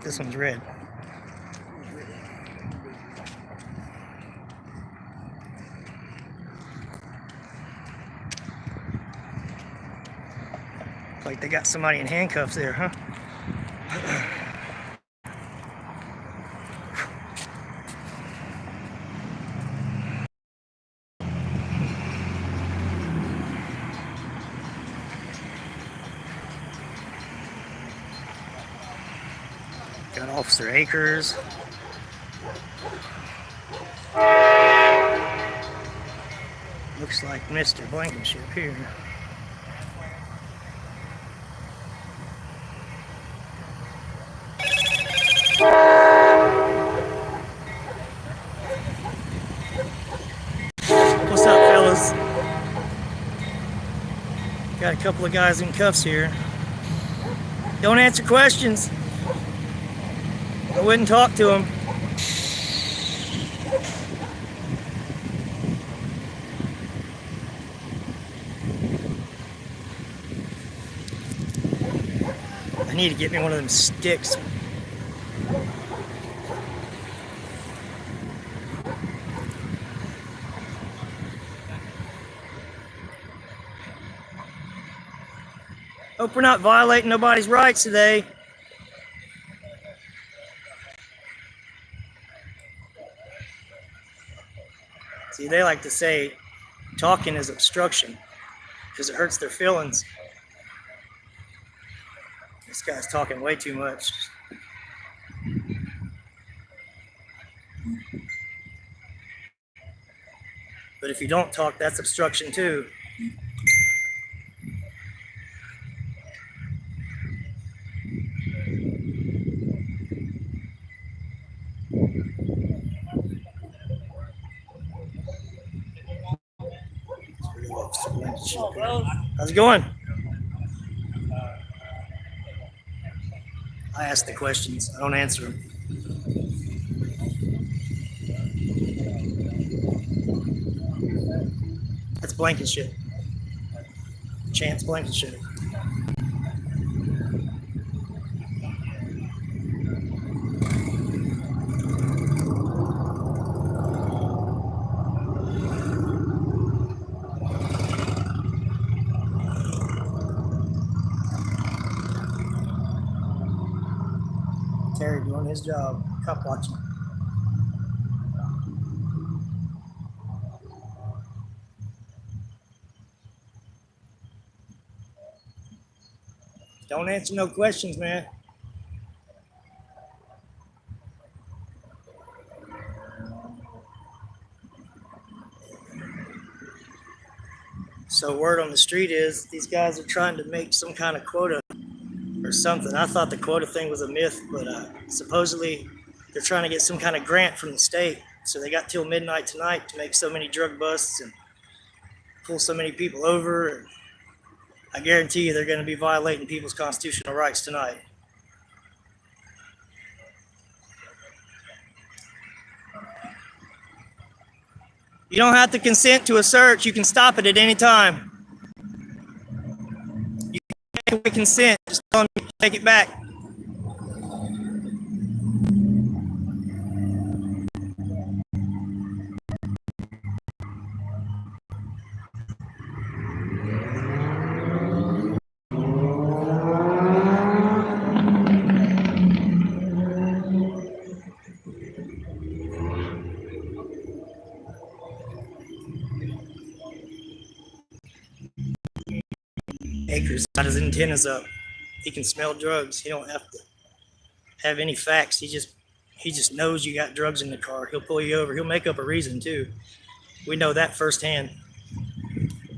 This one's red. Looks like they got somebody in handcuffs there, huh? Got Officer Akers. Looks like Mr. Blankenship here. What's up, fellas? Got a couple of guys in cuffs here. Don't answer questions. I wouldn't talk to them. I need to get me one of them sticks. Hope we're not violating nobody's rights today. See, they like to say talking is obstruction because it hurts their feelings. This guy's talking way too much. But if you don't talk, that's obstruction too. How's it going? I ask the questions. I don't answer them. That's Blankenship. Chance Blankenship. Terry doing his job, cop watching. Don't answer no questions, man. So word on the street is these guys are trying to make some kind of quota or something. I thought the quota thing was a myth, but supposedly they're trying to get some kind of grant from the state. So they got till midnight tonight to make so many drug busts and pull so many people over. And I guarantee you they're going to be violating people's constitutional rights tonight. You don't have to consent to a search. You can stop it at any time. You can take away consent. Just tell them to take it back. Akers got his antennas up. He can smell drugs. He don't have to have any facts. He just knows you got drugs in the car. He'll pull you over. He'll make up a reason too. We know that firsthand.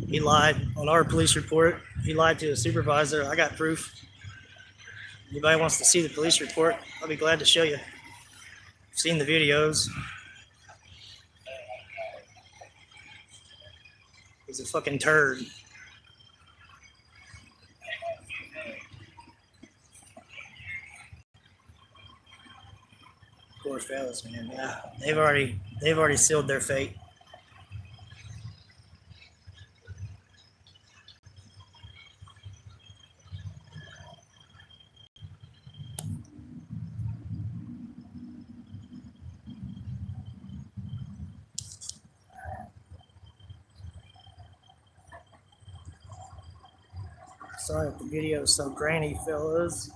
He lied on our police report. He lied to a supervisor. I got proof. Anybody wants to see the police report, I'll be glad to show you. I've seen the videos. He's a fucking turd. Poor fellas, man. Yeah, they've already sealed their fate. Sorry if the video is so grainy, fellas.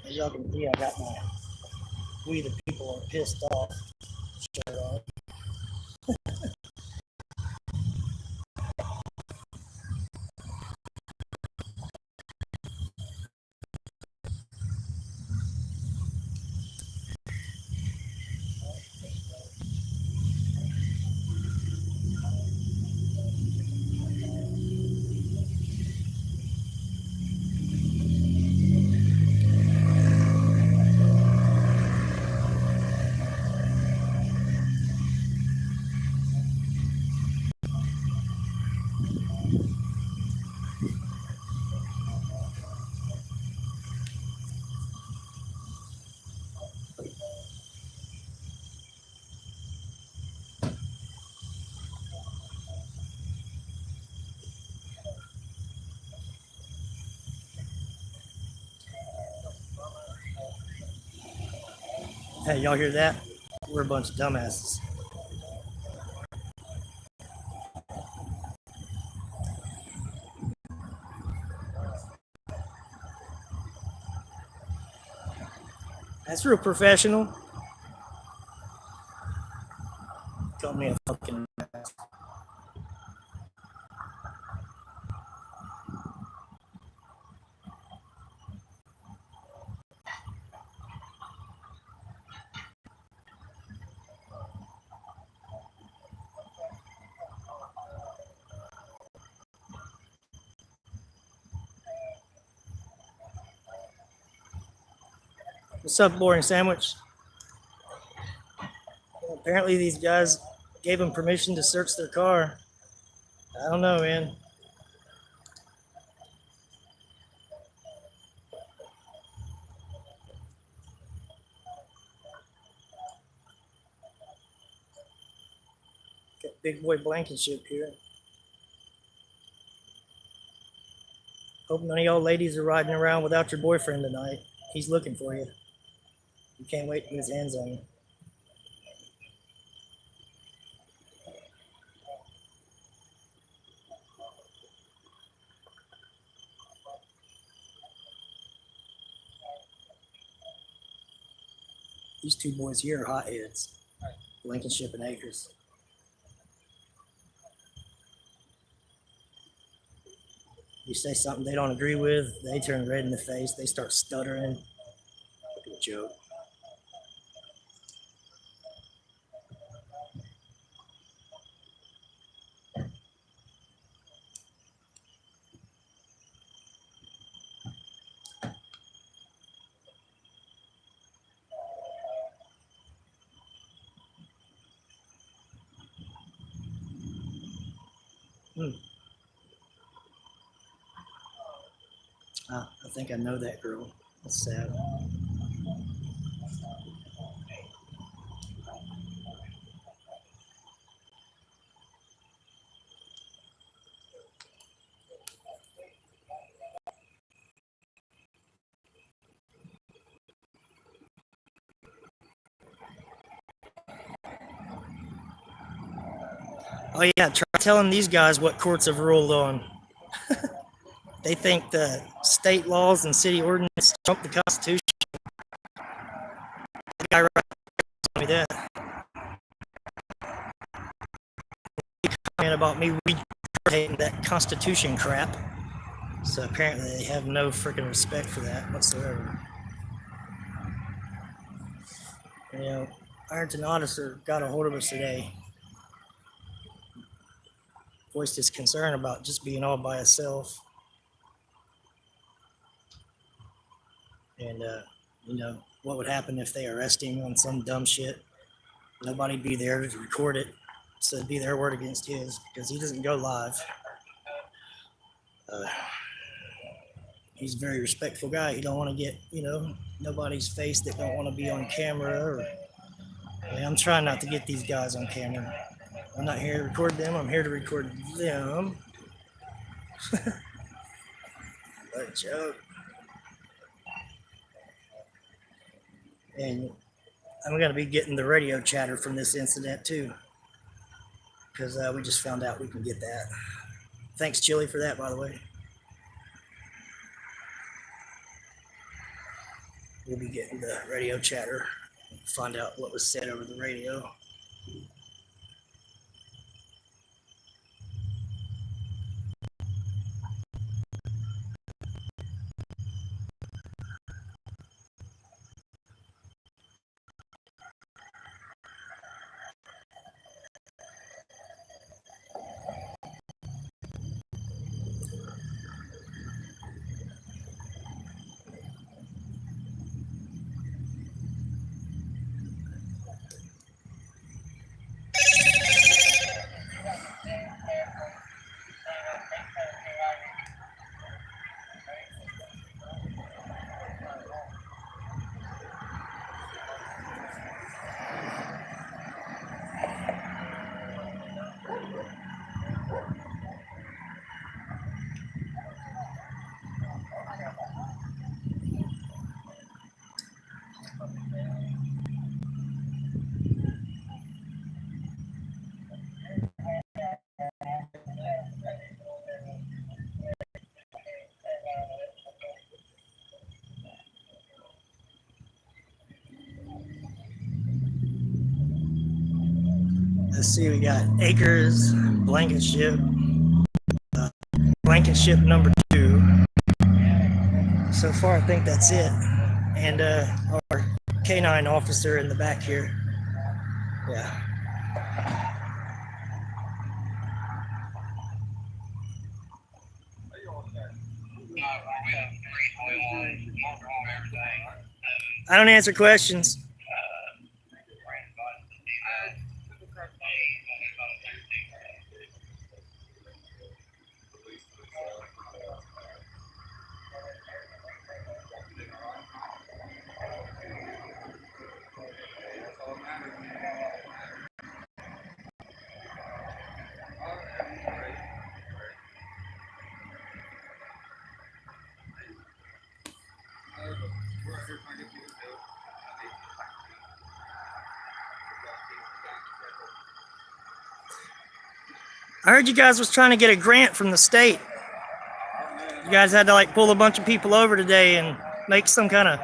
As y'all can see, I got my "We the People Are Pissed Off" shirt on. Hey, y'all hear that? We're a bunch of dumbasses. That's real professional. Call me a fucking ass. What's up, boring sandwich? Well, apparently these guys gave him permission to search their car. I don't know, man. Got big boy Blankenship here. Hope none of y'all ladies are riding around without your boyfriend tonight. He's looking for you. He can't wait to get his hands on you. These two boys here are hotheads. Blankenship and Akers. You say something they don't agree with, they turn red in the face, they start stuttering. Fucking joke. I think I know that girl. That's sad. Oh yeah, try telling these guys what courts have ruled on. They think the state laws and city ordinance trump the Constitution. The guy right told me that. He commented about me regurgitating that Constitution crap. So apparently they have no freaking respect for that whatsoever. You know, Ironton Auditor got a hold of us today. voiced his concern about just being all by himself. And, you know, what would happen if they arrest him on some dumb shit? Nobody'd be there to record it. So it'd be their word against his, because he doesn't go live. He's a very respectful guy. He don't want to get, you know, nobody's face that don't want to be on camera. Or, I'm trying not to get these guys on camera. I'm not here to record them. I'm here to record them. What a joke. And I'm going to be getting the radio chatter from this incident too, because we just found out we can get that. Thanks, Chili, for that, by the way. We'll be getting the radio chatter, find out what was said over the radio. Let's see, we got Akers, Blankenship number 2. So far, I think that's it. And our K9 officer in the back here. Yeah. I don't answer questions. I heard you guys was trying to get a grant from the state. You guys had to like pull a bunch of people over today and make some kind of.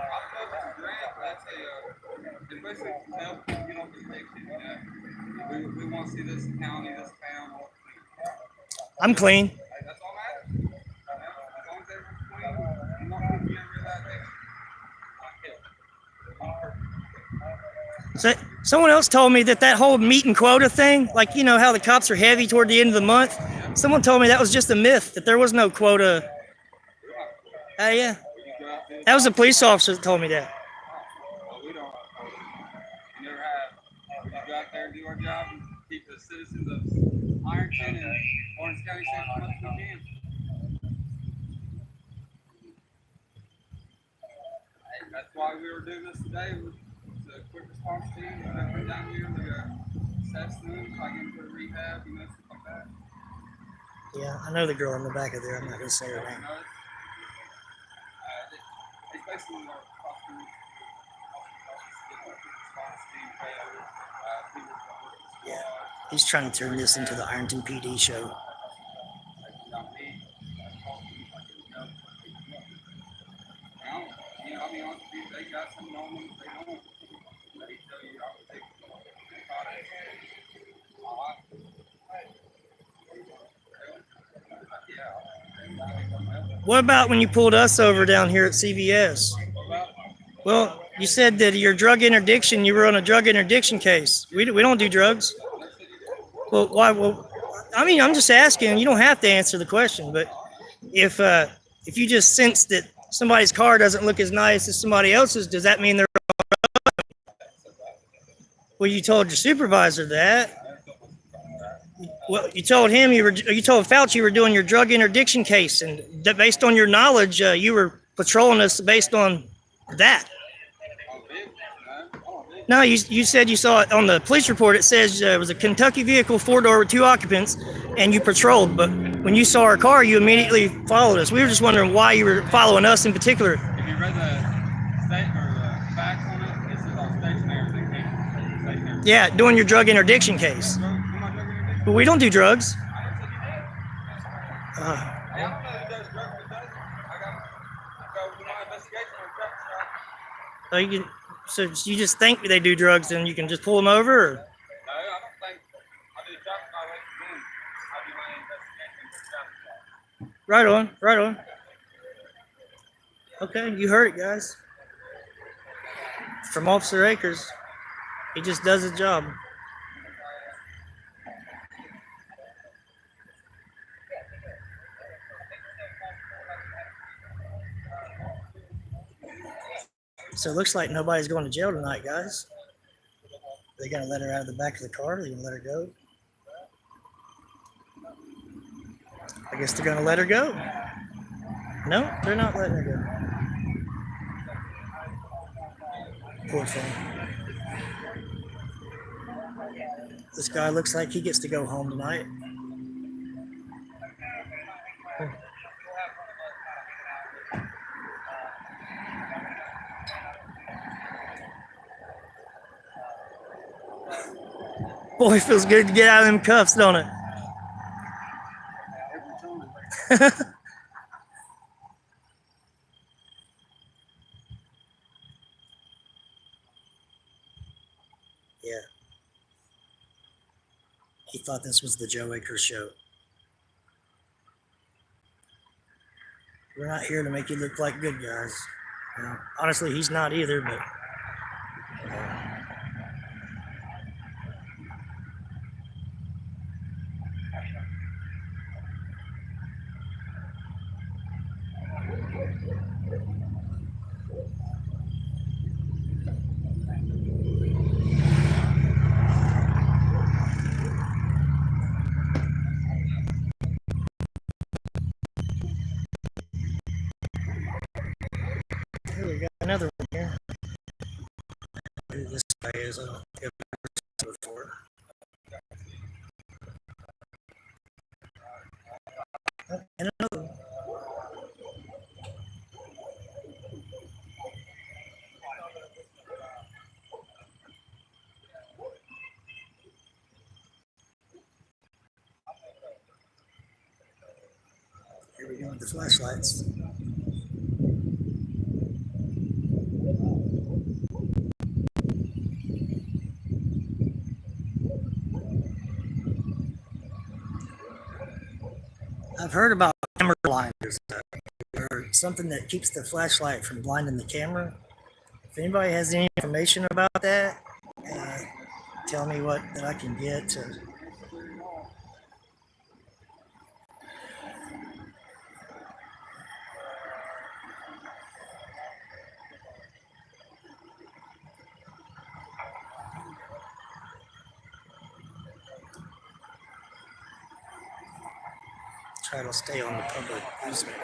We want to see this county, this town. I'm clean. That's all that matters. As long as everyone's clean, you want to be under that thing. So someone else told me that whole meet and quota thing, like, you know how the cops are heavy toward the end of the month. Someone told me that was just a myth, that there was no quota. Yeah. That was a police officer that told me that. Well, we don't. We never have. We just go out there and do our job and keep the citizens of Ironton and Orange County safe as much as we can. That's why we were doing this today with the quick response team. We're going to come down here and do a Sept them, try to get them to rehab, you know, stuff like that. Yeah, I know the girl in the back of there. I'm not going to say her name. It's basically our response team. Yeah, he's trying to turn this into the Ironton PD show. I'll be honest with you, they got something on them, they don't. They tell you, I would take What about when you pulled us over down here at CVS? Well, you said that your drug interdiction, you were on a drug interdiction case. We don't do drugs. Well, why? Well, I mean, I'm just asking. You don't have to answer the question, but if you just sense that somebody's car doesn't look as nice as somebody else's, does that mean they're? Well, you told your supervisor that. Well, you told him you told Fouch you were doing your drug interdiction case, and that based on your knowledge, you were patrolling us based on that. No, you said you saw it on the police report. It says it was a Kentucky vehicle, 4-door with 2 occupants, and you patrolled. But when you saw our car, you immediately followed us. We were just wondering why you were following us in particular. If you read the state or the facts on it, it says all stationary. Stationary. Yeah, doing your drug interdiction case. But we don't do drugs. I don't know who does drugs, but does. I got my investigation on truck stop. So you just think they do drugs and you can just pull them over? Or? No, I don't think I do truck violations then. I do my investigation for traffic stop. Right on. Okay, you heard it, guys. From Officer Akers. He just does his job. So it looks like nobody's going to jail tonight, guys. They gonna let her out of the back of the car? They gonna let her go? I guess they're gonna let her go. No, they're not letting her go. Poor thing. This guy looks like he gets to go home tonight. Boy, it feels good to get out of them cuffs, don't it? Yeah. He thought this was the Joe Akers show. We're not here to make you look like good guys. You know, honestly, he's not either, but... Here we got another one here. Who this guy is, I don't think I've ever seen before. Oh, and another one. Here we go with the flashlights. I've heard about camera blinders, or something that keeps the flashlight from blinding the camera. If anybody has any information about that, tell me what that I can get to. Try to stay on the public easement here.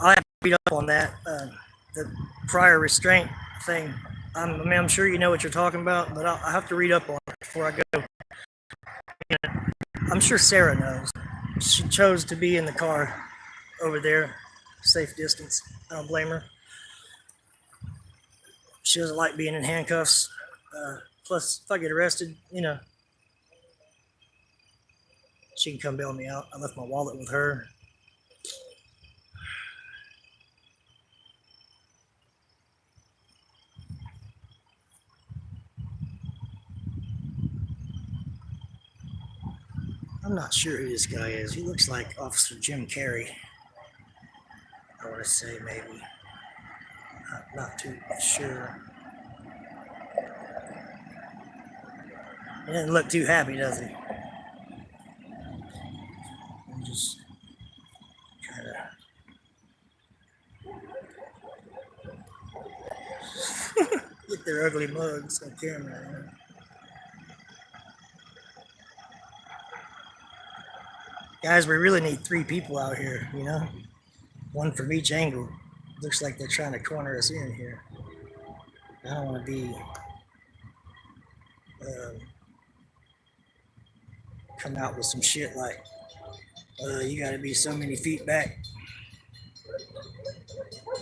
I'll have to read up on that, the prior restraint thing. I'm sure you know what you're talking about, but I have to read up on it before I go. I'm sure Sarah knows. She chose to be in the car over there, safe distance. I don't blame her. She doesn't like being in handcuffs. Plus, if I get arrested, she can come bail me out. I left my wallet with her. I'm not sure who this guy is. He looks like Officer Jim Carrey. I want to say maybe. Not too sure. He doesn't look too happy, does he? I'm just kind of get their ugly mugs on camera. Guys, we really need 3 people out here, one from each angle. Looks like they're trying to corner us in here. I don't want to be come out with some shit like, you got to be so many feet back.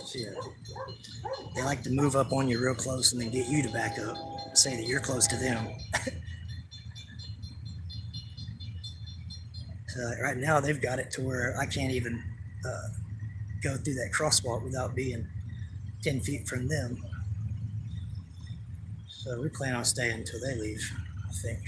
So, yeah. They like to move up on you real close and then get you to back up, say that you're close to them. So right now they've got it to where I can't even go through that crosswalk without being 10 feet from them. So we plan on staying until they leave, I think.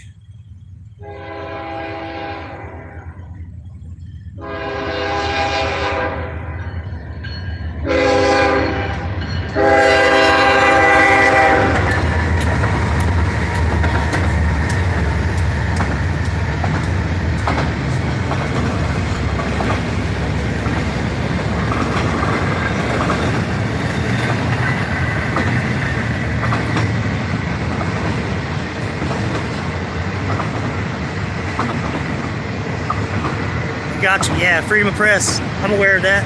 Gotcha. Yeah, freedom of press. I'm aware of that.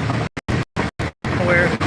I'm aware.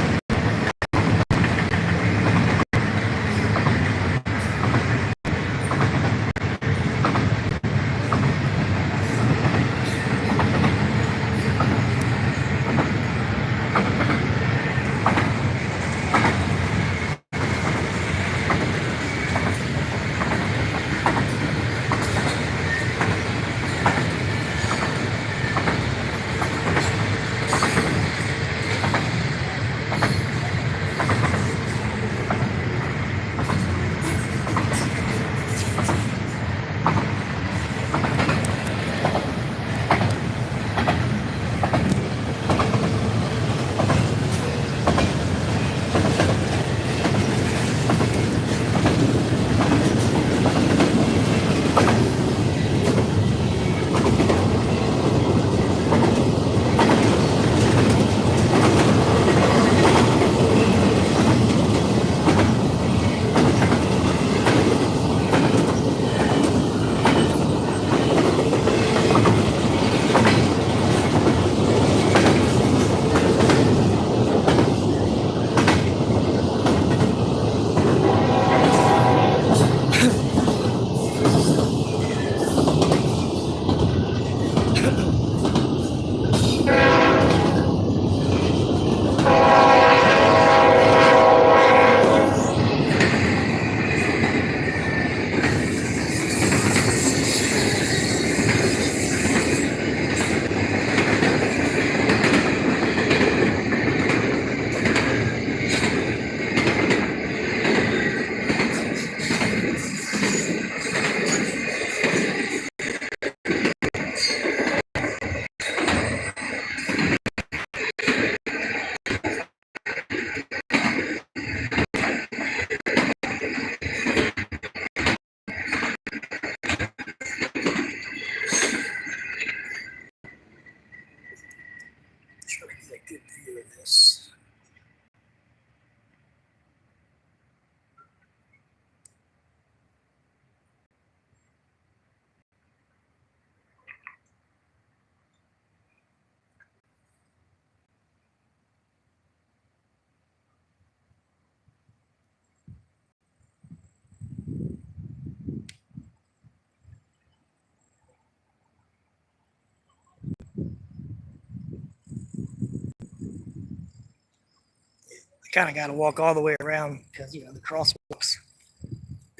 Kind of got to walk all the way around because the crosswalks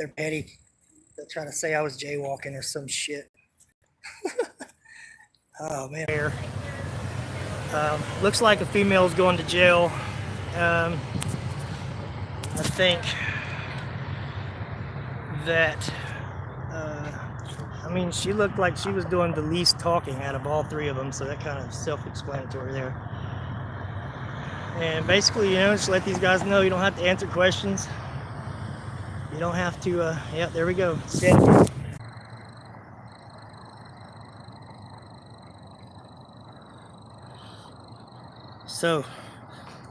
they're petty. They'll try to say I was jaywalking or some shit. Oh man. Looks like a female's going to jail. I think that, I mean, she looked like she was doing the least talking out of all three of them, so that kind of self-explanatory there. And basically, you know, just let these guys know you don't have to answer questions. You don't have to, yeah, there we go. Sit. So,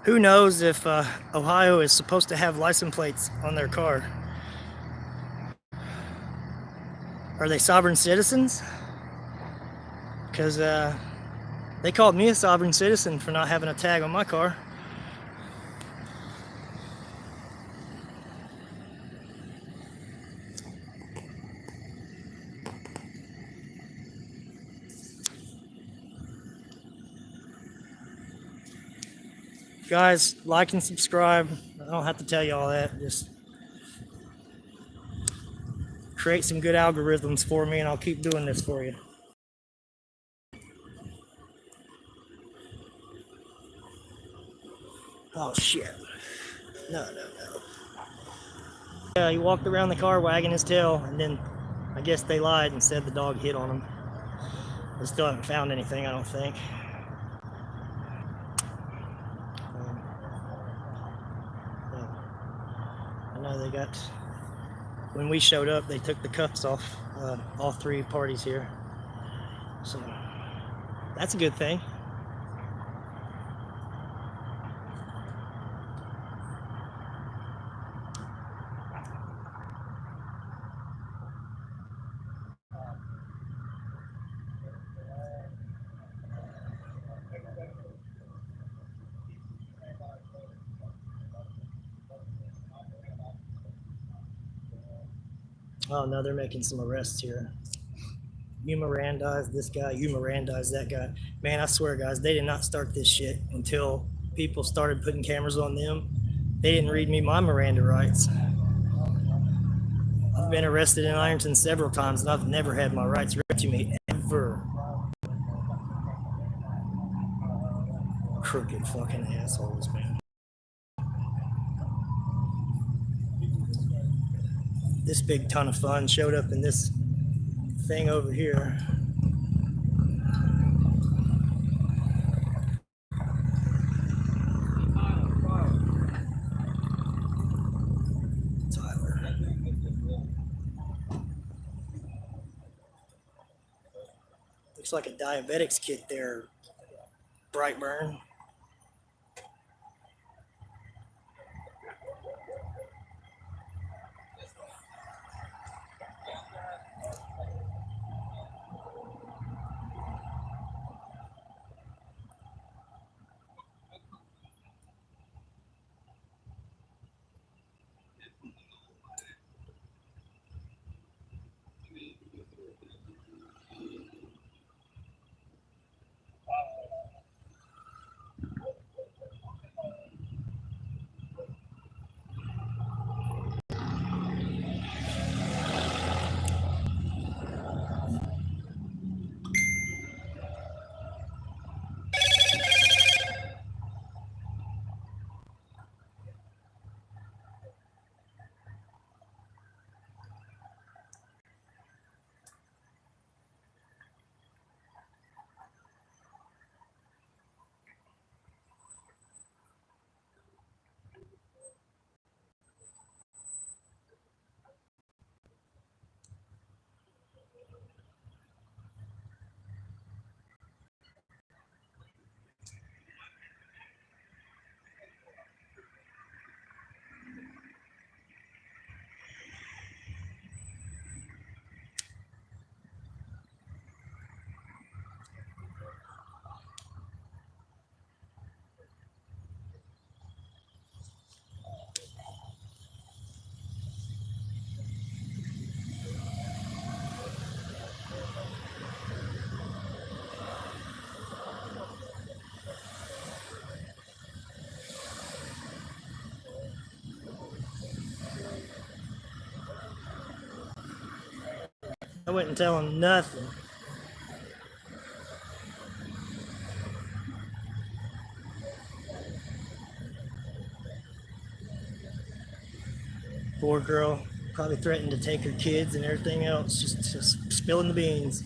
who knows if Ohio is supposed to have license plates on their car? Are they sovereign citizens? Because they called me a sovereign citizen for not having a tag on my car. Guys, like and subscribe. I don't have to tell you all that. Just create some good algorithms for me and I'll keep doing this for you. Oh shit. No. Yeah, he walked around the car wagging his tail, and then I guess they lied and said the dog hit on him. They still haven't found anything, I don't think. Yeah. I know they got, when we showed up, they took the cuffs off all three parties here. So that's a good thing. Oh no, they're making some arrests here. You Mirandized this guy, you Mirandized that guy. Man, I swear, guys, they did not start this shit until people started putting cameras on them. They didn't read me my Miranda rights. I've been arrested in Ironton several times, and I've never had my rights read to me, ever. Crooked fucking assholes, man. This big ton of fun showed up in this thing over here. Tyler. Looks like a diabetics kit there, Brightburn. I wouldn't tell him nothing. Poor girl, probably threatened to take her kids and everything else, just spilling the beans.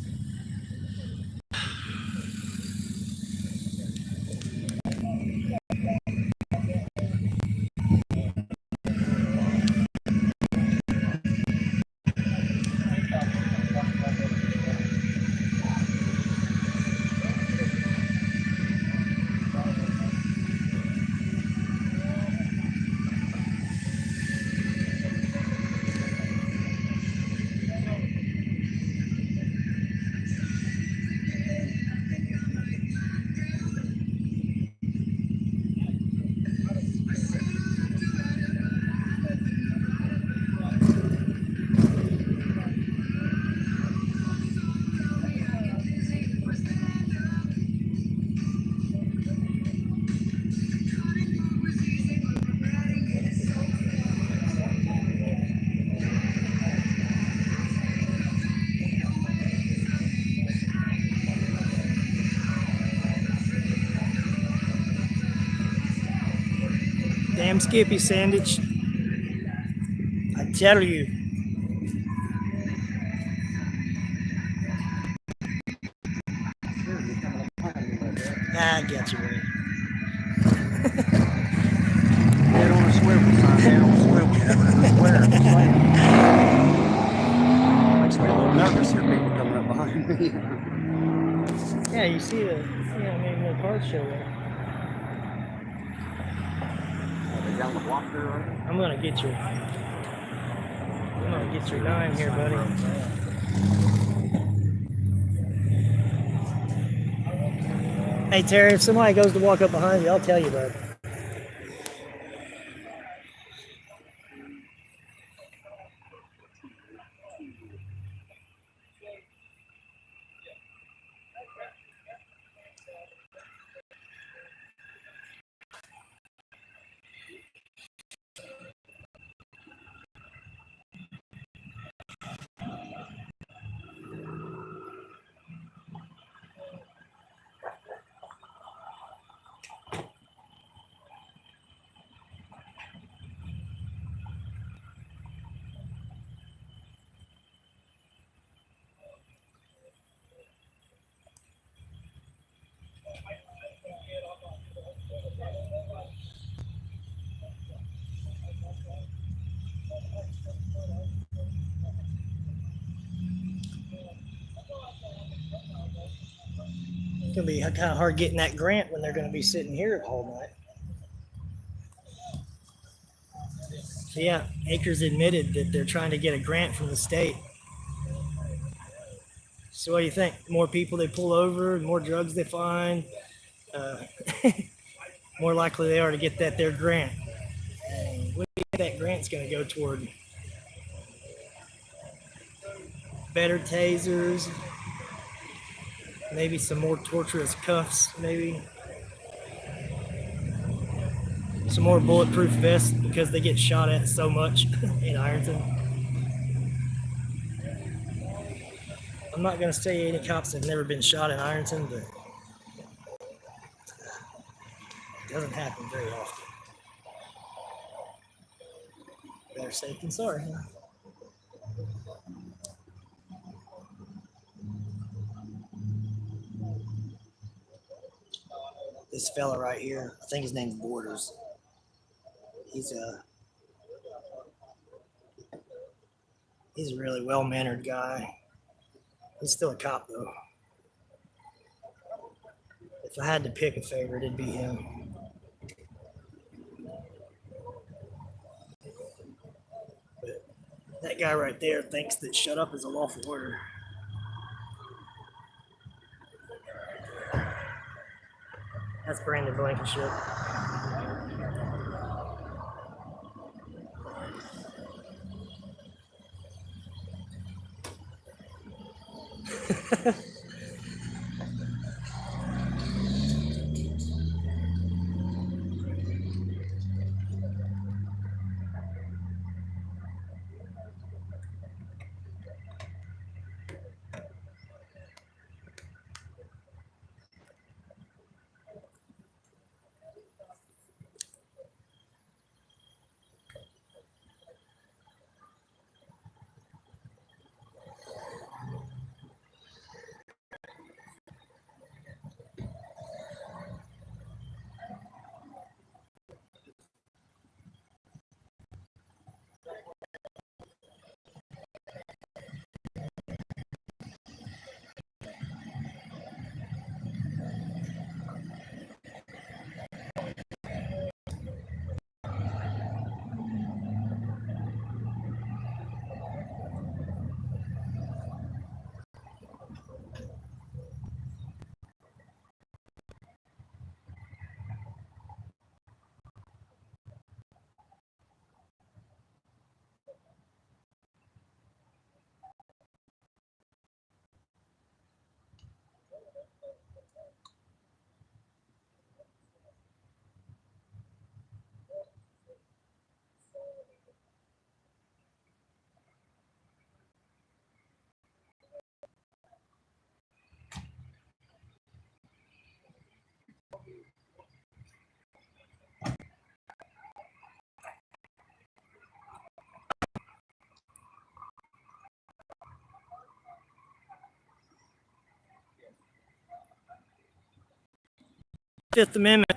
Damn Skippy sandwich. I tell you. I got you, man. Head on a swivel, son. Head on a swivel. Makes me a little nervous here, people coming up behind me. Yeah, you see the card show there. Are they down the block there already? I'm gonna get your 9 here, buddy. Hey Terry, if somebody goes to walk up behind you, I'll tell you, bud. It's gonna be kind of hard getting that grant when they're gonna be sitting here all night. So yeah, Akers admitted that they're trying to get a grant from the state. So what do you think? The more people they pull over, the more drugs they find, more likely they are to get their grant. What do you think that grant's going to go toward? Better tasers, maybe some more torturous cuffs, maybe some more bulletproof vests because they get shot at so much in Ironton. I'm not going to say any cops have never been shot in Ironton, but it doesn't happen very often. Better safe than sorry, huh? This fella right here, I think his name's Borders. He's a really well-mannered guy. He's still a cop though. If I had to pick a favorite, it'd be him. But that guy right there thinks that shut up is a lawful order. That's Brandon Blankenship. Fifth Amendment.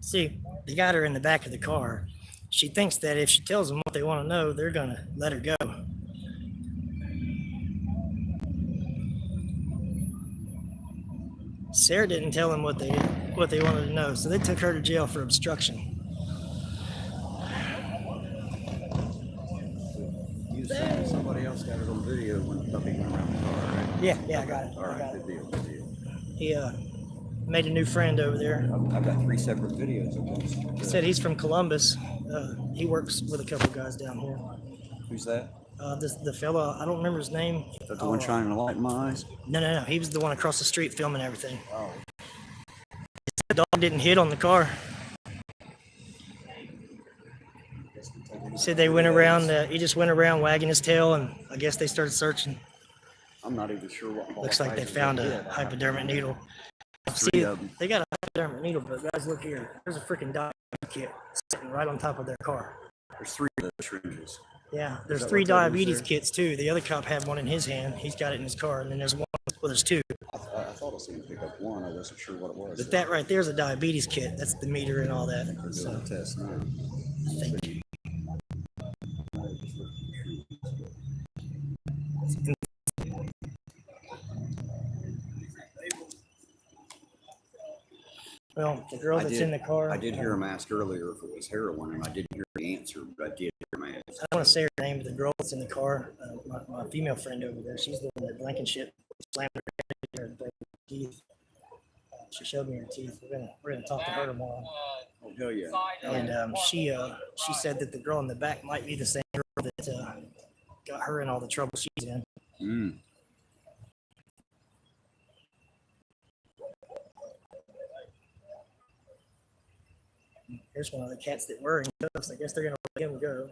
See, they got her in the back of the car. She thinks that if she tells them what they want to know, they're going to let her go. Sarah didn't tell them what they wanted to know, so they took her to jail for obstruction. You said somebody else got it on video when the puppy went around the car, right? Yeah, I got it. All right, good deal, good deal. He made a new friend over there. I've got 3 separate videos of this. He said he's from Columbus. He works with a couple guys down here. Who's that? The fella, I don't remember his name. Is that the one shining a light in my eyes? No. He was the one across the street filming everything. Oh. The dog didn't hit on the car. He said they went around, he just went around wagging his tail, and I guess they started searching. I'm not even sure what. Looks like they found a hypodermic needle. See, they got a hypodermic needle, but guys, look here. There's a freaking diabetes kit sitting right on top of their car. There's 3 of those syringes. Yeah, there's that 3 what that is diabetes there? kits too. The other cop had one in his hand. He's got it in his car, and then there's one. Well, there's 2. I thought I was going to pick up 1. I wasn't sure what it was. But that right there is a diabetes kit. That's the meter and all that. They're doing So a test now. I think. Well, the girl that's in the car. I did hear him ask earlier if it was heroin, and I didn't hear the answer, but I did hear him ask. I don't want to say her name, but the girl that's in the car, my female friend over there, she's the one that Blankenship slammed her head and broke her teeth. She showed me her teeth. We're gonna talk to her tomorrow. Oh, hell yeah. And she said that the girl in the back might be the same girl that got her in all the trouble she's in. Mm. Here's one of the cats that were in cuffs. I guess they're gonna let him go.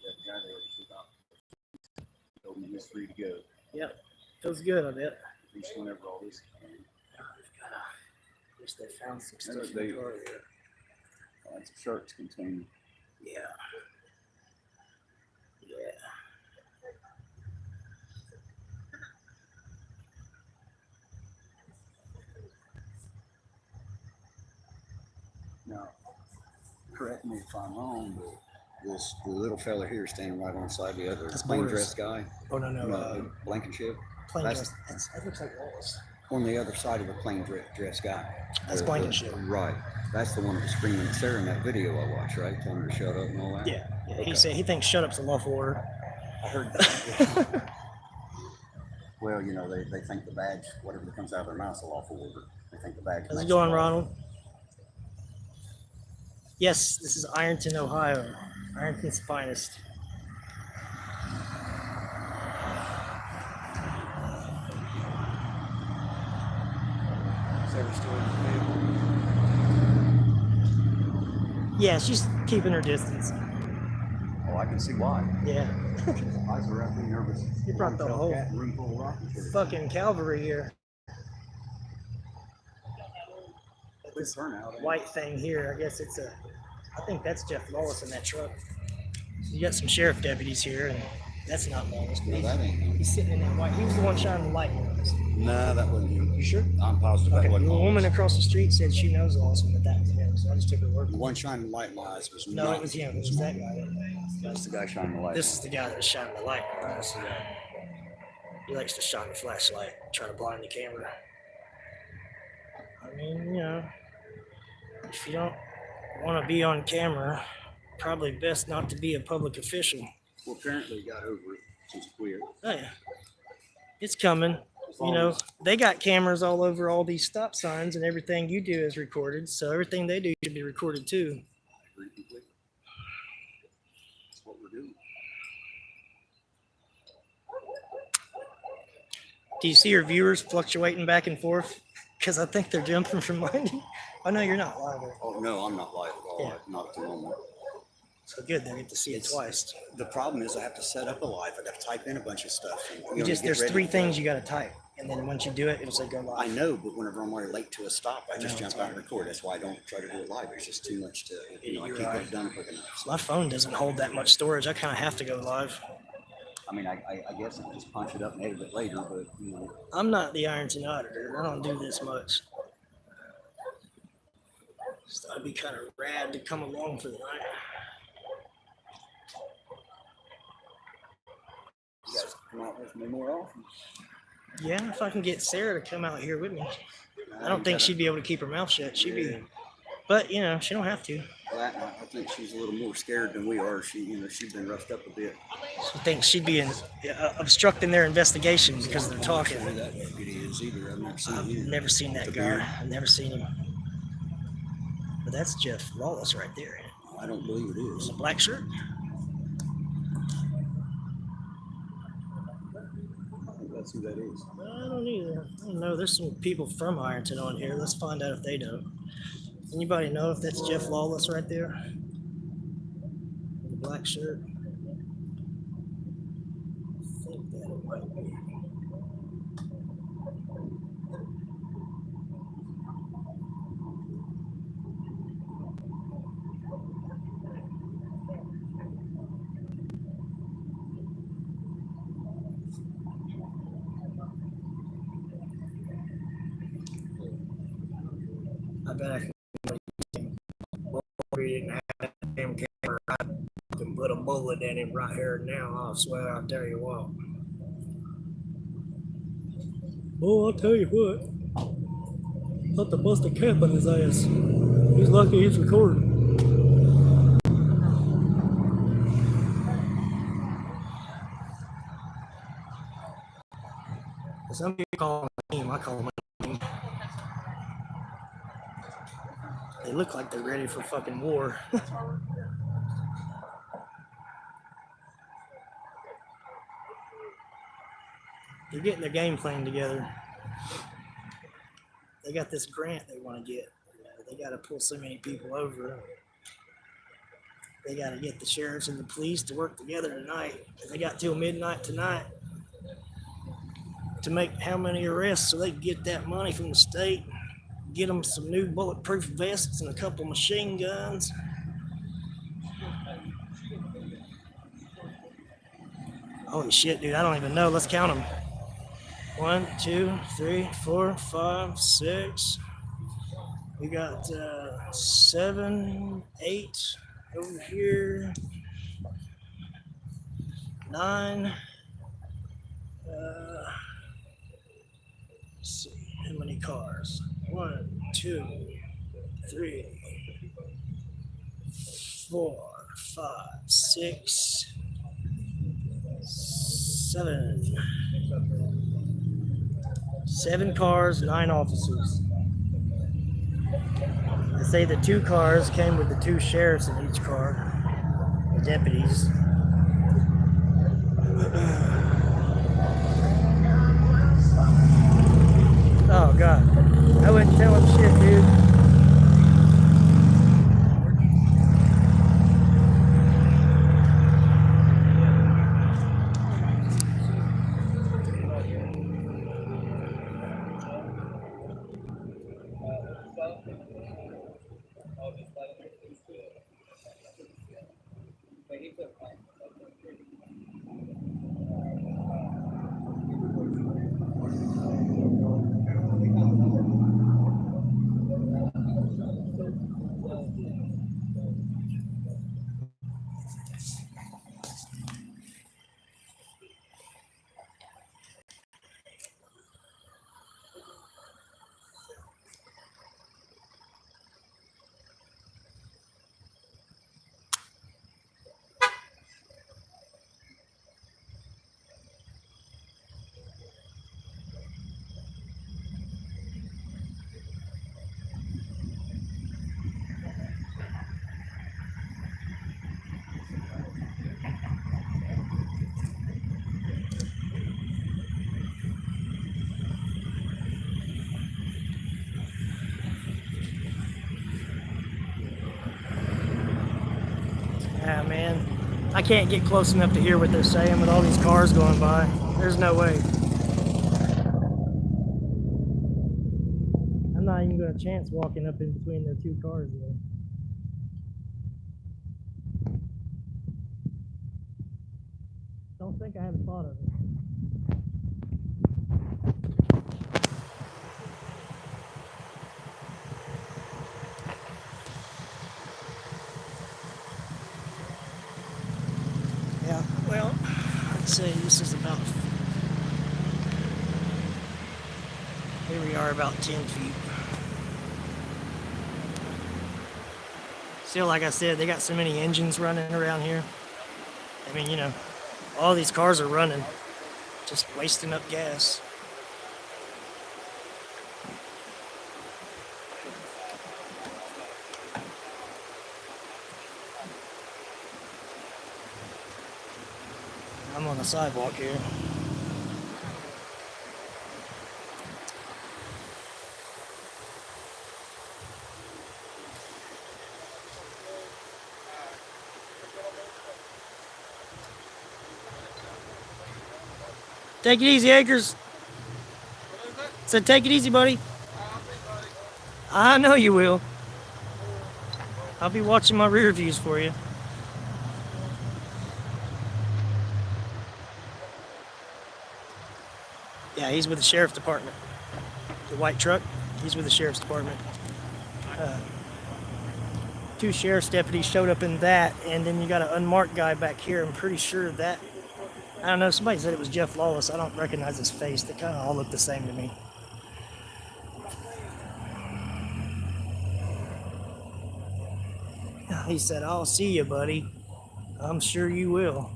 Yeah, the guy there told me he's free to go. Yep, feels good, I bet. At least whenever all this came. Wish they found some Yeah, stuff in they- the car there. It's a sharks container. Yeah. Yeah. Now, correct me if I'm wrong, but the little fella here standing right on the side of the other That's plain Boris. dress guy, Oh no. Blankenship, Plain that's- dress. That looks like Wallace. on the other side of the plain dress guy. That's Blankenship. Right. That's the one that was screaming at Sarah in that video I watched, right? Telling her to shut up and all that. Yeah. Okay. He said he thinks shut up's a lawful order. I heard that. Well, you know, they think the badge, whatever that comes out of their mouth is a lawful order. They think the badge. How's it makes going, law. Ronald? Yes, this is Ironton, Ohio. Ironton's finest. Sarah's still in the vehicle. Yeah, she's keeping her distance. Oh, I can see why. Yeah. I was around being nervous. You brought the whole room full of rocking chairs. fucking cavalry here. This turnout. White thing here, I guess I think that's Jeff Lawless in that truck. You got some sheriff deputies here, and that's not Lawless. But No, that ain't him. he's sitting in that white. He was the one shining the light on us. Nah, that wasn't him. You sure? I'm positive Okay. that The wasn't woman him. across the street said she knows Lawless, but that was him. So I just took her word. The one shining the light in my eyes was No, not. it was him. It was that guy. That's the guy shining the light. This is the guy that was shining the light on us. He likes to shine the flashlight, try to blind the camera. I mean, you know, if you don't want to be on camera, probably best not to be a public official. Well, apparently he got over it. Just quit. Oh yeah, it's coming. You know, they got cameras all over all these stop signs, and everything you do is recorded. So everything they do should be recorded too. I agree completely. That's what we're doing. Do you see your viewers fluctuating back and forth? Because I think they're jumping from mine. I know you're not live. Oh, no, I'm not live at all. Yeah. Not at the moment. So good, they get to see it twice. The problem is I have to set up a live. I got to type in a bunch of stuff. And, There's three things you got to type, and then once you do it, it'll say go live. I know, but whenever I'm already late to a stop, I just jump out and record. That's why I don't try to do it live. It's just too much to, I You're can't right. get it done quick enough. So, My phone doesn't hold that much storage. I kind of have to go live. I mean, I guess I just punch it up and edit it later, but, I'm not the Ironton Auditor. I don't do this much. So it'd be kind of rad to come along for the night. you guys come out with me more often. Yeah, if I can get Sarah to come out here with me. I don't think she'd be able to keep her mouth shut. She'd be, but she don't have to. Well, I think she's a little more scared than we are. She's been roughed up a bit. She thinks she'd be obstructing their investigation because they're talking. Who that deputy is either. I've never seen I've him. never seen that The guy. beard. I've never seen him. But that's Jeff Lawless right there. I don't believe it is. The black shirt. I think that's who that is. I don't either. I don't know. There's some people from Ironton on here. Let's find out if they know. Anybody know if that's Jeff Lawless right there? The black shirt. I think that it might be. I bet I can. We didn't have that damn camera. I can put a bullet in him right here now. I swear, I'll tell you what. Oh, I'll tell you what. Thought to bust a cap on his ass. He's lucky he's recording. Some people call him a name. I call him a name. They look like they're ready for fucking war. They're getting their game plan together. They got this grant they want to get. They got to pull so many people over. They got to get the sheriffs and the police to work together tonight. They got till midnight tonight to make how many arrests so they can get that money from the state. Get them some new bulletproof vests and a couple machine guns. Holy shit, dude, I don't even know. Let's count them. 1, 2, 3, 4, 5, 6. We got 7, 8 over here. 9. Let's see, how many cars? 1, 2, 3, 4, 5, 6, 7. 7 cars, 9 officers. They say the 2 cars came with the 2 sheriffs in each car, the deputies. Oh God, I wouldn't tell him shit, dude. I can't get close enough to hear what they're saying with all these cars going by. There's no way. I'm not even going to chance walking up in between their two cars there. Don't think I haven't thought of it. Yeah, well, I'd say this is about, here we are about 10 feet. Still, like I said, they got so many engines running around here. I mean, you know, all these cars are running, just wasting up gas. I'm on the sidewalk here. Take it easy, Akers. So take it easy, buddy. I know you will. I'll be watching my rear views for you. Yeah, he's with the sheriff's department. The white truck, he's with the sheriff's department. Two sheriff's deputies showed up in that, and then you got an unmarked guy back here. I'm pretty sure that, I don't know, somebody said it was Jeff Lawless. I don't recognize his face. They kind of all look the same to me. He said, I'll see you, buddy. I'm sure you will.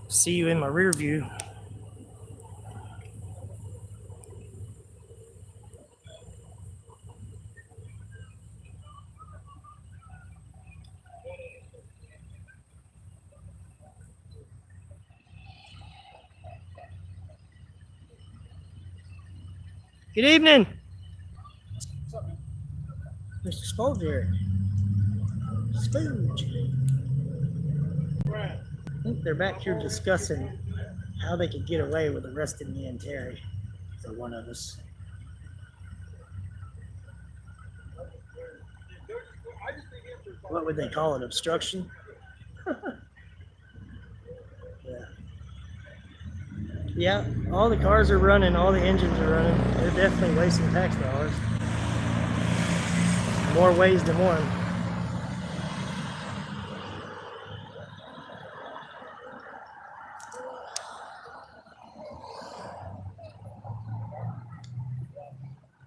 See you in my rear view. Good evening. Mr. Spolger. Spooge. I think they're back here discussing how they could get away with arresting me and Terry for one of us. What would they call it? Obstruction? Yeah. Yeah, all the cars are running, all the engines are running. They're definitely wasting tax dollars. More ways than one.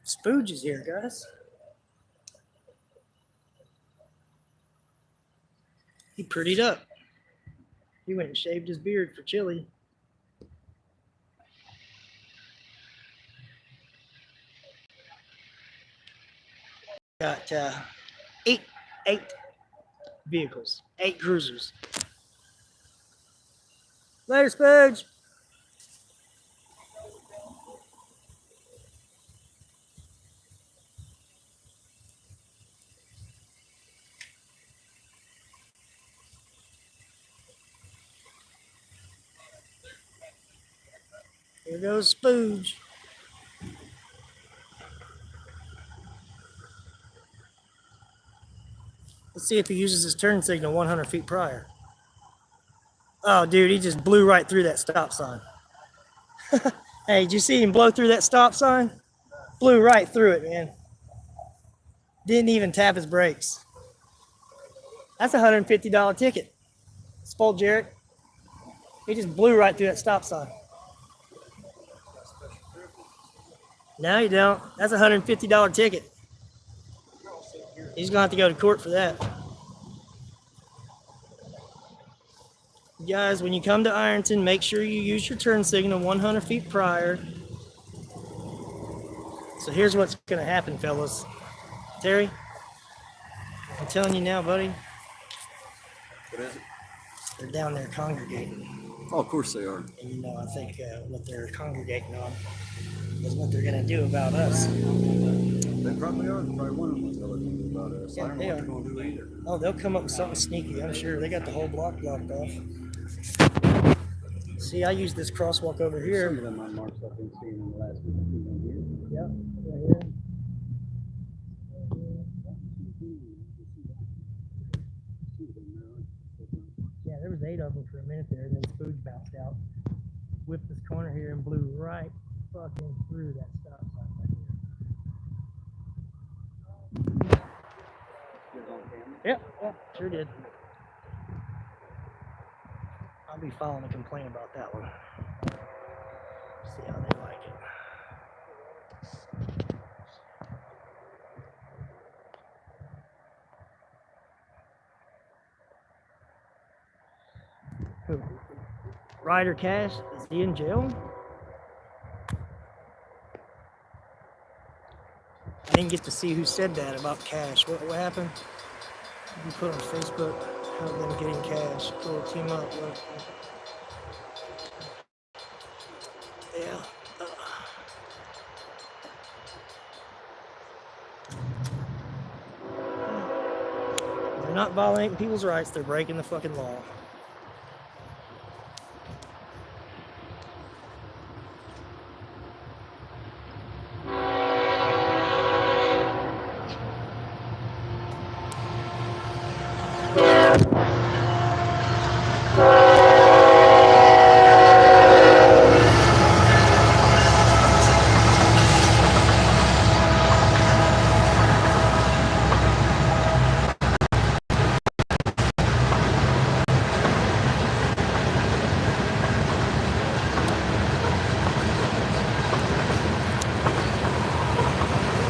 Spooge is here, guys. He prettied up. He went and shaved his beard for chili. Got eight vehicles, 8 cruisers. Later, Spooge. Here goes Spooge. Let's see if he uses his turn signal 100 feet prior. Oh, dude, he just blew right through that stop sign. Hey, did you see him blow through that stop sign? Blew right through it, man. Didn't even tap his brakes. That's a $150 ticket. Spoiled Jarrett. He just blew right through that stop sign. No, you don't. That's a $150 ticket. He's going to have to go to court for that. Guys, when you come to Ironton, make sure you use your turn signal 100 feet prior. So here's what's going to happen, fellas. Terry, I'm telling you now, buddy. What is it? They're down there congregating. Oh, of course they are. And you know, I think what they're congregating on is what they're going to do about us. They probably are. Probably one of them was going to do about about us. Yeah, I don't know they what are. they're gonna do either. Oh, they'll come up with something sneaky, I'm sure. They got the whole block blocked off. See, I use this crosswalk over Some of here. them unmarked I've been seeing in the last week or two in here. Yeah, right here. Yeah, there was 8 of them for a minute there, and then Spooge bounced out. Whipped this corner here and blew right fucking through that stop sign right here. Yep, sure did. I'll be filing a complaint about that one. See how they like it. Who? Ryder Cash, is he in jail? I didn't get to see who said that about Cash. What happened? You put on Facebook how them getting Cash. Cool, team up. Look. Yeah. They're not violating people's rights. They're breaking the fucking law.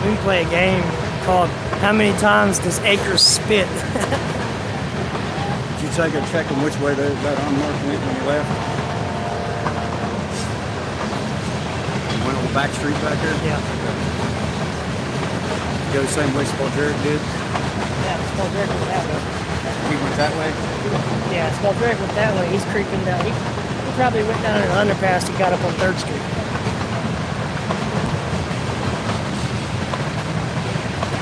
We can play a game called How Many Times Does Akers Spit? Did you take a check on which way that unmarked went when you left? You went on the back street back there? Yeah. You go the same way Spell Jared did? Yeah, Spell Derek went that way. He went that way? Yeah, Spell Derek went that way. He's creeping down. He probably went down an underpass. He got up on 3rd Street.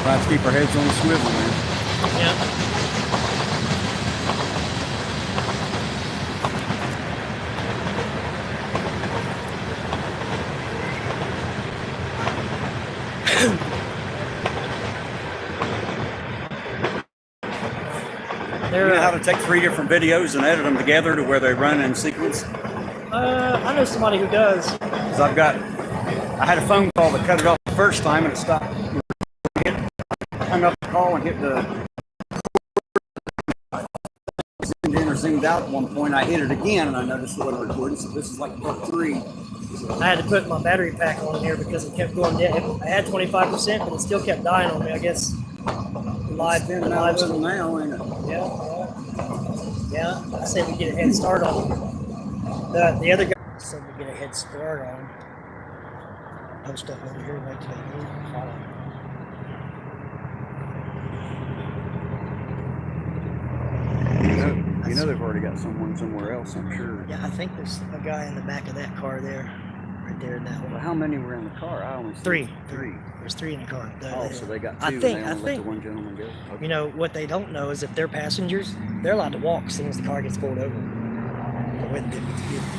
We'll have to keep our heads on the swivel, man. Yeah. You know how to take 3 different videos and edit them together to where they run in sequence? I know somebody who does. Because I had a phone call that cut it off the first time and it stopped. Hung up the call and hit the zoomed in or zoomed out at one point. I hit it again and I noticed it wasn't recording. So this is like part 3. I had to put my battery pack on here because it kept going down. I had 25%, but it still kept dying on me. I guess the live now, ain't it? Yeah. I say we get a head start on it. The other guy said we get a head start on. Post up over here, make that move. Follow. You know they've already got someone somewhere else, I'm sure. Yeah, I think there's a guy in the back of that car there, right there in that one. Well, how many were in the car? I only saw 3. 3. There's 3 in the car. So they got 2 I and think- they I only let think- the one gentleman go? Okay. You know, what they don't know is if they're passengers, they're allowed to walk as soon as the car gets pulled over.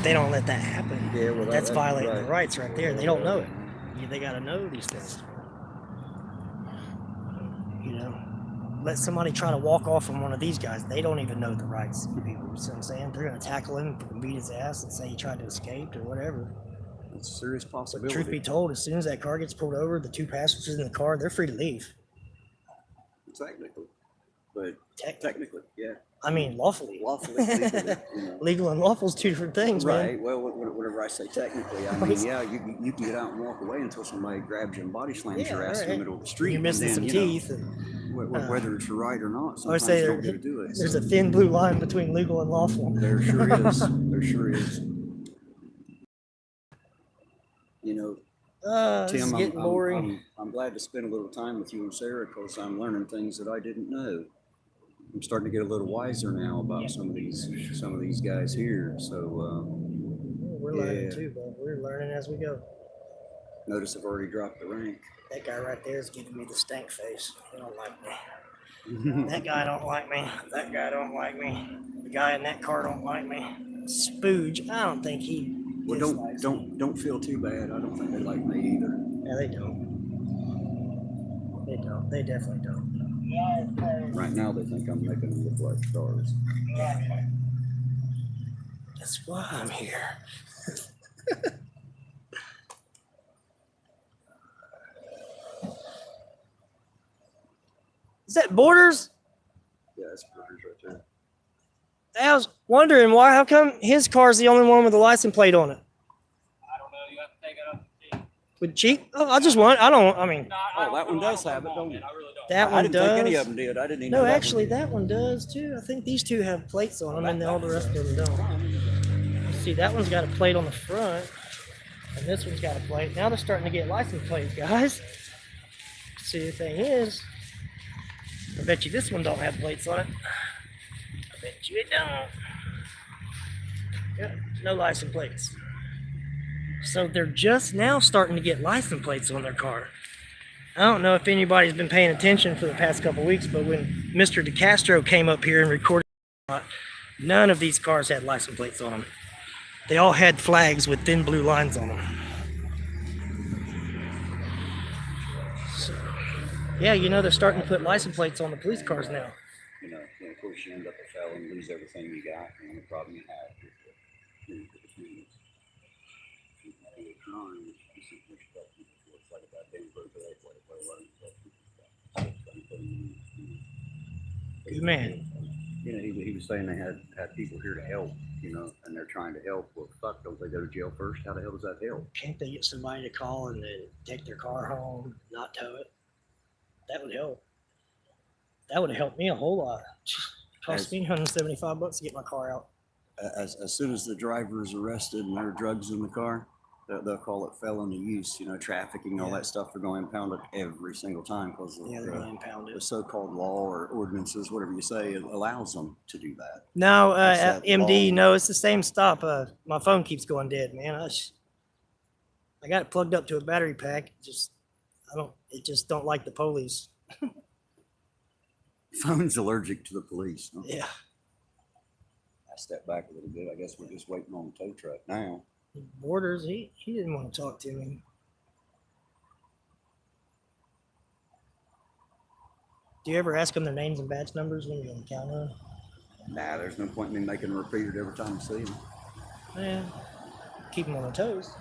They don't let that happen. Yeah, well, That's violating right. their rights right there. They don't know it. They got to know these things. You know, let somebody try to walk off from one of these guys. They don't even know the rights of people. You know what I'm saying? They're going to tackle him and beat his ass and say he tried to escape or whatever. It's a serious But possibility. truth be told, as soon as that car gets pulled over, the 2 passengers in the car, they're free to leave. Technically. But technically, yeah. I mean, lawfully. Lawfully, legally, you know. Legal and lawful is 2 different things, man. Right. Well, whatever I say technically, I mean, yeah, you can get out and walk away until somebody grabs you and body slams your ass in the middle of the street. You're missing and some then, you know, teeth. And, whether it's your right or not, I would sometimes say you don't get to do it. there's a thin blue line between legal and lawful. There sure is. There sure is. You know, This is Tim, getting boring. I'm glad to spend a little time with you and Sarah because I'm learning things that I didn't know. I'm starting to get a little wiser now about some of these guys here. So We're learning too, but we're learning as we go. notice I've already dropped the rank. That guy right there is giving me the stank face. He don't like me. That guy don't like me. That guy don't like me. The guy in that car don't like me. Spooge, I don't think he Well, dislikes me. don't feel too bad. I don't think they like me either. Yeah, they don't. They don't. They definitely don't. Right now, they think I'm making them look like stars. That's why I'm here. Is that Borders? Yeah, that's Borders right there. I was wondering why. How come his car's the only one with a license plate on it? I don't know. You have to take it up to see. With cheap? Oh, I just want. I don't. I mean, No, Oh, that one does have it, don't it? I really don't. that I one didn't does. think any of them did. I didn't even No, know that actually, one. that one does too. I think these two have plates on them, and all the rest of them don't. See, that one's got a plate on the front, and this one's got a plate. Now they're starting to get license plates, guys. See, the thing is, I bet you this one don't have plates on it. I bet you it don't. Yep, no license plates. So they're just now starting to get license plates on their car. I don't know if anybody's been paying attention for the past couple weeks, but when Mr. DeCastro came up here and recorded, none of these cars had license plates on them. They all had flags with thin blue lines on them. So, yeah, you know, they're starting to put license plates on the police cars now. You know, and of course you end up a felon, lose everything you got, and the problem you have is that you do a crime, you simply expect people to it's like a goddamn birthday, Good man. You know, he was saying they had people here to help, you know, and they're trying to help. Well, fuck, don't they go to jail first? How the hell does that help? Can't they get somebody to call and then take their car home, not tow it? That would help. That would have helped me a whole lot. Cost me $175 to get my car out. As soon as the driver is arrested and there are drugs in the car, they'll call it felony use, you know, trafficking, all that stuff. They're going to impound it every single time because Yeah, they're going to impound the it. so-called law or ordinances, whatever you say, it allows them to do that. No, That's that MD, law. no, it's the same stop. My phone keeps going dead, man. I got it plugged up to a battery pack. It just don't like the police. Phone's allergic to the police. Huh? Yeah. I stepped back a little bit. I guess we're just waiting on the tow truck now. Borders, he didn't want to talk to me. Do you ever ask them their names and badge numbers when you're on the counter? Nah, there's no point in me making them repeat it every time I see them. Yeah. Keep them on their toes.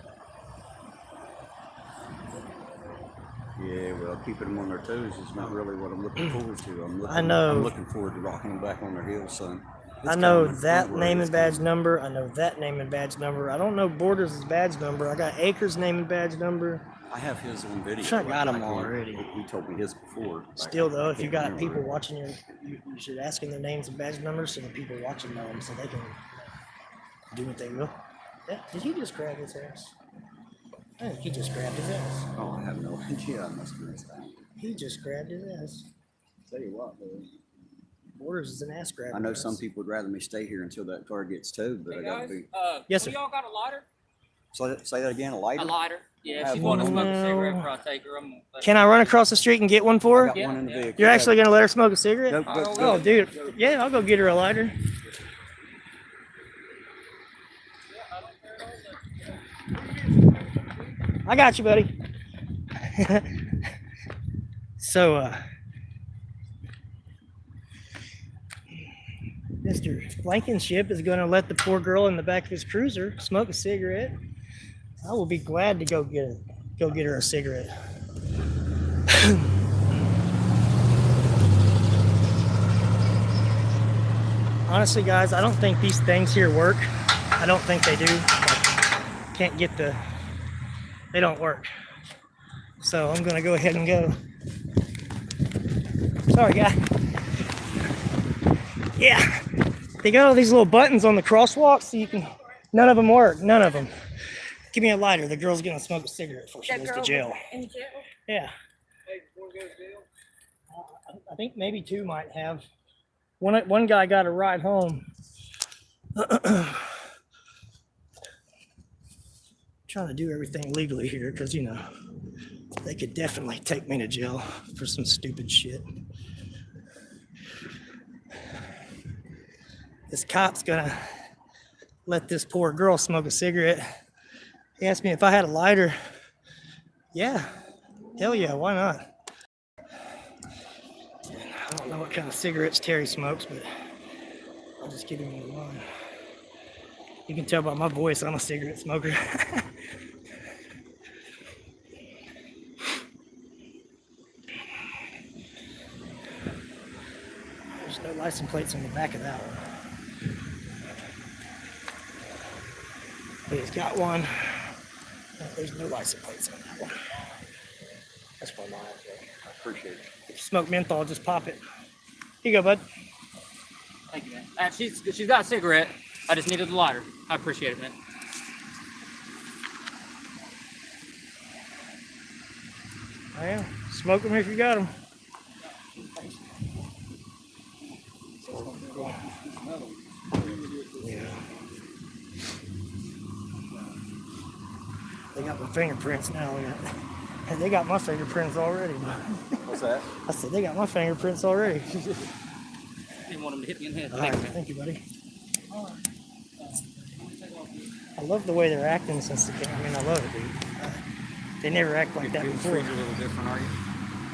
Yeah, well, keeping them on their toes is not really what I'm looking forward to. I'm looking forward to rocking them back on their heels, son. I know that name and badge number. I know that name and badge number. I don't know Borders' badge number. I got Akers' name and badge number. I have his on video. I got him I can't- already. He told me his before. Still though, I if you can't got remember people it. watching you should ask them their names and badge numbers so the people watching know them so they can do what they will. Yeah, did he just grab his ass? I think he just grabbed his ass. Oh, I have no idea. I must have missed that. He just grabbed his ass. Tell you what, though. Borders is an ass grabber. I know some people would rather me stay here until that car gets towed, but Hey I gotta guys, be. Yes, do sir. y'all got a lighter? Say that again. A lighter. A lighter? Yeah, I if have you want to one. smoke a cigarette No. before I take her, I'm gonna Can I run across the street and get one for I her? got one in the Yeah. vehicle. You're actually gonna let her smoke a cigarette? Go, go, Oh, Oh, dude. Yeah, I'll go get her a lighter. I got you, buddy. So, Mr. Blankenship is going to let the poor girl in the back of his cruiser smoke a cigarette. I will be glad to go get her a cigarette. Honestly, guys, I don't think these things here work. I don't think they do. Can't get they don't work. So I'm gonna go ahead and go. Sorry, guy. Yeah, they got all these little buttons on the crosswalk so you can, none of them work, none of them. Give me a lighter. The girl's gonna smoke a cigarette before she goes to jail. In jail? Yeah, Hey, before we go to jail? I think maybe two might have. One guy got a ride home. Trying to do everything legally here because, you know, they could definitely take me to jail for some stupid shit. this cop's gonna let this poor girl smoke a cigarette. He asked me if I had a lighter. Yeah, hell yeah, why not? I don't know what kind of cigarettes Terry smokes, but I'll just give him one. You can tell by my voice I'm a cigarette smoker. There's no license plates on the back of that one. But he's got one. There's no license plates on that one. That's for mine. I appreciate it. If you smoke menthol, just pop it. Here you go, bud. Thank you, man. She's got a cigarette. I just needed the lighter. I appreciate it, man. Yeah, smoke them if you got them. Yeah. They got my fingerprints now. And they got my fingerprints already. What's that? I said they got my fingerprints already. Didn't want him to hit me in the head. All right, thank you, buddy. I love the way they're acting since the camera. I mean, I love it, dude. They never act like that You're before. a little different, are you?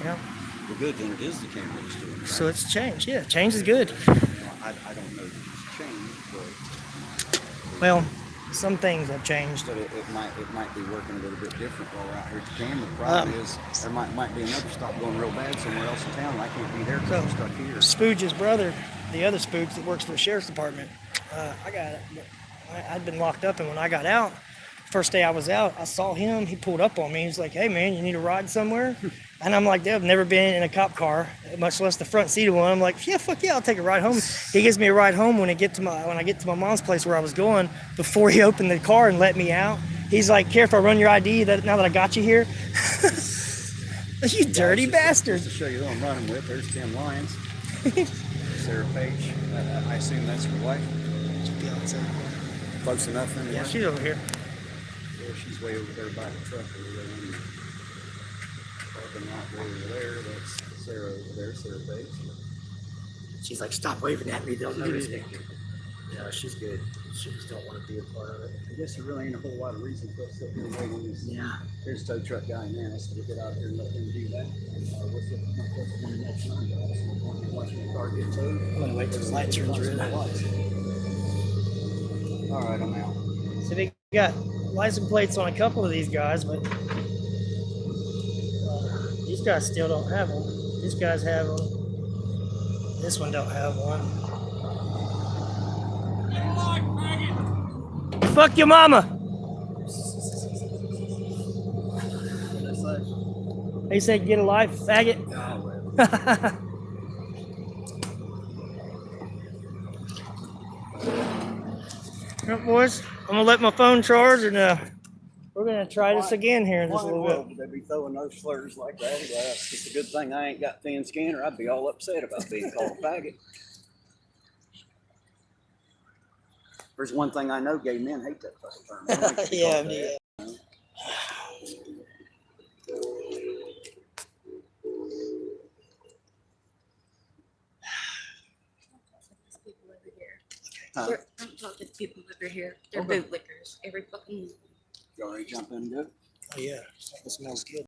Yeah. The good thing is the camera is doing it, right? So it's changed. Yeah, change is good. I don't know if it's changed, but Well, some things have changed. it might be working a little bit different while we're out here at the camera. The problem is there might be another stop going real bad somewhere else in town, and I can't be there because I'm stuck here. Spooge's brother, the other Spooge that works for the sheriff's department, I'd been locked up, and when I got out, first day I was out, I saw him. He pulled up on me. He's like, "Hey man, you need a ride somewhere?" And I'm like, "I've never been in a cop car, much less the front seat of one." I'm like, "Yeah, fuck yeah, I'll take a ride home." He gives me a ride home when I get to my mom's place where I was going. Before he opened the car and let me out, he's like, "Care if I run your ID now that I got you here?" You dirty bastard. Just to show you who I'm running with, there's Tim Lyons, Sarah Page. I assume that's your wife. Close enough. Anyway. Yeah, she's over here. Yeah, she's way over there by the truck over there. In the parking lot way over there. That's Sarah over there, Sarah Page. She's like, "Stop waving at me, they'll notice me." Yeah, she's good. She just don't want to be a part of it. I guess there really ain't a whole lot of reason for us to sit here waiting. Yeah. There's a tow truck guy now, so we'll get out here and let him do that. What's the next one? We're watching the car get towed. I'm gonna wait till the light turns red. All right, I'm out. So they got license plates on a couple of these guys, but these guys still don't have them. These guys have them. This one don't have one. Fuck your mama. They said get a life, faggot. All right, boys, I'm gonna let my phone charge, and we're gonna try this again here in just a little bit. They'd be throwing those slurs like that. It's a good thing I ain't got thin skin, or I'd be all upset about being called a faggot. There's one thing I know: gay men hate that fucking term. Yeah, They yeah. People over here. Huh? Don't talk to people over here. They're Okay. bootlickers. Every fucking. You already jump in and do it? Oh yeah, it smells good.